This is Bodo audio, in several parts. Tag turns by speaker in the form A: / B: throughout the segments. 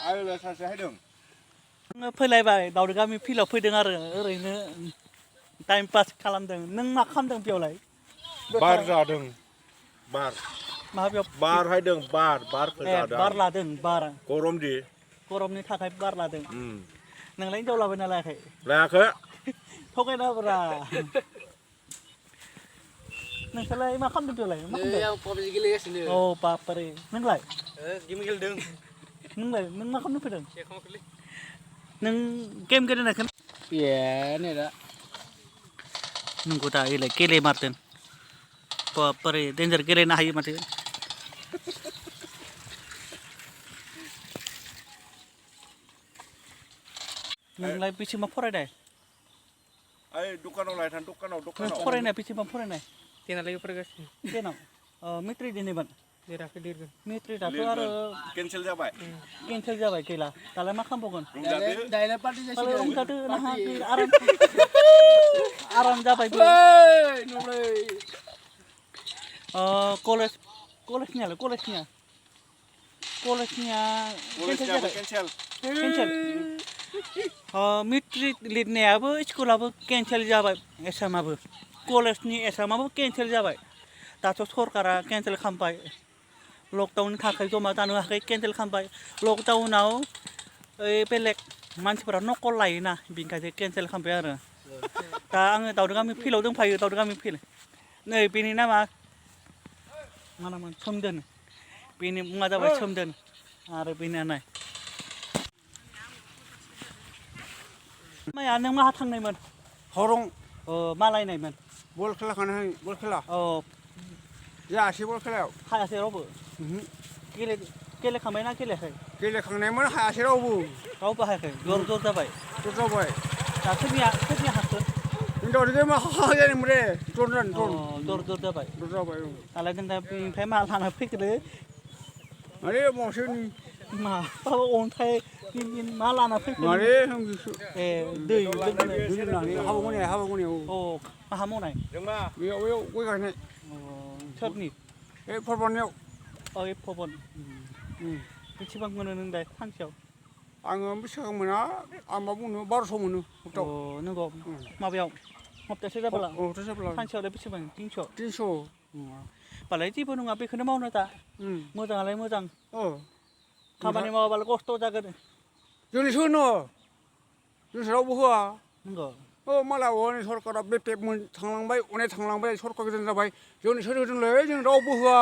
A: आरो सासे हायदों
B: फैलायबाय दावदै गामि फिल्डआव फैदों आरो ओरैनो टाइम पास खालामदों नों मा खालामदों बेयावलाय
A: बार जादों बार
B: माबायाव
A: बार हायदों बारखौ जादों
B: बार लादों बार
A: गरम दि
B: गरमनि थाखाय बार लादों नोंलाय हिनजाव लाबायना लायाखै
A: लायाखै
B: थगायनाब्रा नोंसोरलाय मा खालामदों बेयावलाय मा खालामदों
C: पबजि गेलेगासिनो
B: औ बापरे नोंलाय
C: गेम गेलेदों
B: नों मा खालामनो फैदों नों गेम गेलेनायखौ
C: ने दा
B: नंगौ दा इलाय गेलेमारदों बापरे डेन्जार गेलेनो हायो माथो नोंलाय बेसेबां फरायनाय
A: ओइ दखानाव लायथां दखानाव
B: फरायनाय बेसेबां फरायनाय
C: टेनालागै फरायगासिनो
B: टेनाव मेट्रिक दिनैमोन
C: देराखै देरगोन
B: मेट्रिकआथ' आरो
A: केन्सेल जाबाय
B: गैला दालाय मा खालामबावगोन
C: डाइरेक्ट पार्टी जासिगोन
B: रंजादो नाहा आराम जाबाय कलेजनिया केन्सेल मेट्रिक लिरनायाबो स्कुलाबो केन्सेल जाबाय एसामाबो कलेजनि एसामाबो केन्सेल जाबाय दाथ' सरकारा केन्सेल खालामबाय लकडाउननि थाखाय जमा जानो हायाखै केन्सेल खालामबाय लकडाउनाव ओइ बेलेग मानसिफोरा नकल लायोना बेनिखायनो केन्सेल खालामबाय आरो दा आङो दावदै गामि फिल्डआव दंफायो दावदै गामि फिल्ड नै बेनि नामा मा नाममोन सोमदोन बेनि मुङा जाबाय सोमदोन आरो बेनिया नाय माया नों माहा थांनायमोन
D: हरं
B: मालायनायमोन
D: बल खेला खानाय बल खेला
B: औ
D: जायासै बल खेलायाव
B: हायासै रावबो गेलेखांबायना गेलेयाखै
D: गेलेखांनायमोन हायासै रावबो
B: हायाखै जर जाबाय दा सोरनिया हाखो
D: हिनजावजों मा जादोंमोन रे जर
B: जाबाय दालाय नों दा बेनिफ्राय मा लाना फैखोलै
D: माने मावसोनि
B: माबा अन्थाइ मा लाना फैखो ए दै
D: हाबा मावनायाव
B: औ माहा मावनाय
D: बेयाव गय गायनाय
B: सोरनि
D: बे फरबानयाव
B: ओइ फबन बेसेबां मोनो नों दा सानसेयाव
D: आङो बेसेबां मोना आं मा बुंनो 1200 मोनो हप्तायाव
B: नंगौ माबायाव हप्तासे जाब्ला
D: जाब्ला
B: सानसेयावलाय बेसेबां 300 होमबालाय जेबो नङा बेखौनो मावनो दा मोजाङालाय मोजां खामानि मावाबालाय खस्थ' जागोन
D: जोंनिसो होनो जोंसो रावबो होआ
B: नंगौ
D: मालाय हनै सरकारा बे टेप थांलांबाय अनेक थांलांबाय सरकार गोदान जाबाय जोंनि सोर होदोंलै जों रावबो होआ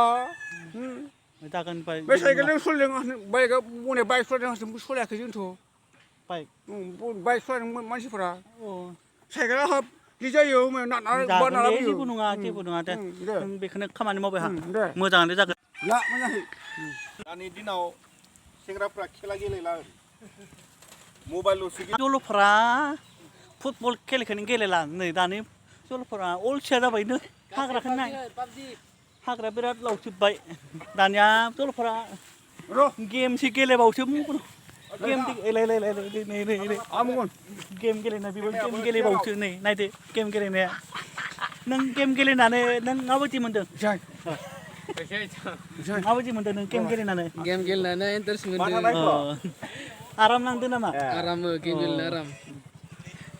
B: जागोन
D: बे साइकेलजों सोलिदों बाइकआ बनाय बाइक सालायदों सलायाखै जोंथ' बाइक सालायदों मानसिफोरा साइकेला हाब जि जायो
B: जेबो नङा दे नों बेखौनो खामानि मावबाय हा मोजाङानो जागोन
A: दानि दिनाव सेंग्राफ्रा खेला गेलेला मबाइलल'सो
B: जलफोरा फुटबल खेलखौनो गेलेला नै दानि जलफोरा अलसिया जाबायनो हाग्राखौनो नाय हाग्रा बिराद लावजोब्बाय दानिया जलफोरा गेमसो गेलेबावसो गेम गेलेनाय बेबो गेम गेलेबावसो नै नायदो गेम गेलेनाया नों गेम गेलेनानै नों माबायदि मोनदों माबायदि मोनदों नों गेम गेलेनानै
C: इन्टारेस्ट मोनदों
B: आराम नांदों नामा
C: आराम गेम गेलेनो आराम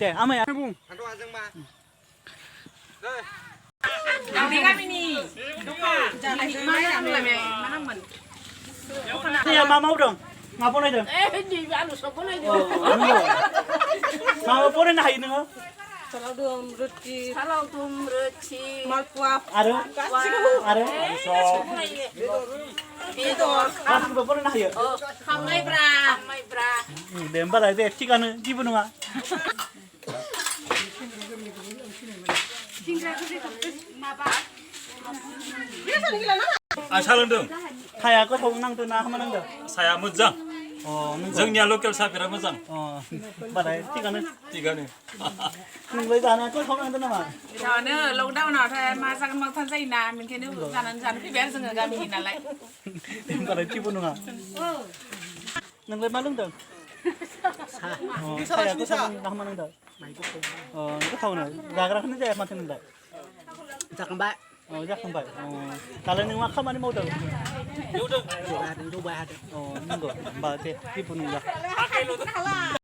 B: दे आमाया
D: बुं
E: दावदै गामिनि
B: मा मावदों मा बनायदों
E: आलु सब बनायदों
B: माबा बनायनो हायो नोङो
E: सालावदुम रुथि मालपुवा
B: आरो
E: बेदर
B: गासिबो बनायनो हायो
E: माइब्रा
B: दे होमबालाय दे थिगानो जेबो नङा
F: आं सा लोंदों
B: साया गोथाव नांदों ना हामा नांदों
F: साया मोजां जोंनिया लकेल साहा बिराद मोजां
B: होमबालाय थिगानो नोंलाय जानाया गोथाव नांदों नामा
E: जानो लकडाउनावथाय मा जागोन मा थान जायोना बेनिखायनो जानो फैबाय आरो जोङो गामिनि नालाय
B: होमबालाय जेबो नङा नोंलाय मा लोंदों साया गोथाव ना हामा नांदों गोथावनो जाग्राखौनो जाया माथो नोंलाय
C: जाखांबाय
B: जाखांबाय दालाय नों मा खामानि मावदों
F: एवदों
B: नंगौ होमबा दे जेबो नंला